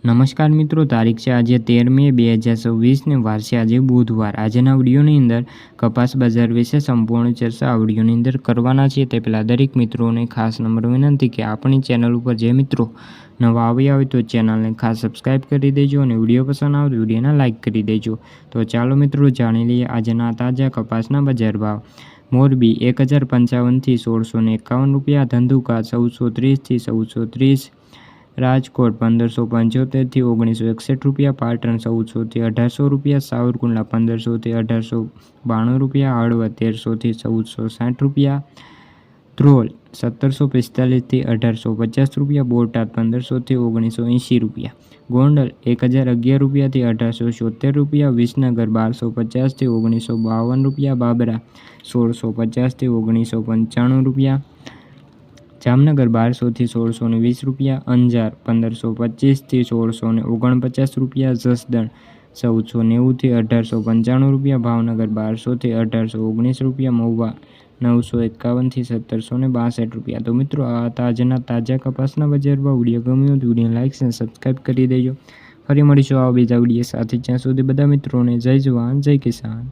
નમસ્કાર મિત્રો, તારીખ છે આજે 13 મે 2026 ને વાર છે આજે બુધવાર। આજના વિડીયોની અંદર કપાસ બજાર વિશે સંપૂર્ણ ચર્ચા આ વિડીયોની અંદર કરવાના છે। તે પહેલાં દરેક મિત્રોને ખાસ નમ્ર વિનંતી કે આપણી ચેનલ ઉપર જે મિત્રો નવા આવ્યા હોય તો ચેનલને ખાસ સબસ્ક્રાઈબ કરી દેજો અને વિડીયો પસંદ આવે તો વિડીયોને લાઇક કરી દેજો। તો ચાલો મિત્રો જાણી લઈએ આજના તાજા કપાસના બજાર ભાવ। મોરબી 1055 થી 1651 રૂપિયા, ધંધુકા 1430 થી 1430, રાજકોટ 1575 થી 1961 રૂપિયા, પાટણ 1400 થી 1800 રૂપિયા, સાવરકુંડલા 1500 થી 1892 રૂપિયા, હળવદ 1300 થી 1460 રૂપિયા, ધ્રોલ 1745 થી 1850 રૂપિયા, બોટાદ 1500 થી 1980 રૂપિયા, ગોંડલ 1011 રૂપિયા થી 1876 રૂપિયા, વિસનગર 1250 થી 1952 રૂપિયા, બાબરા 1650 થી 1995 રૂપિયા, જામનગર 1200 થી 1620 રૂપિયા, અંજાર 1525 થી 1649 રૂપિયા, જસદણ 1490 થી 1895 રૂપિયા, ભાવનગર 1200 થી 1819 રૂપિયા, મહુવા 951 થી 1762 રૂપિયા। તો મિત્રો આ આજના તાજા કપાસના બજાર ભાવ। વિડીયો ગમ્યો તો વિડીયોને લાઇક અને સબસ્ક્રાઈબ કરી દેજો। ફરી મળીશું આવા બીજા વિડીયો સાથે, જ્યાં સુધી બધા મિત્રોને જય જવાન જય કિસાન।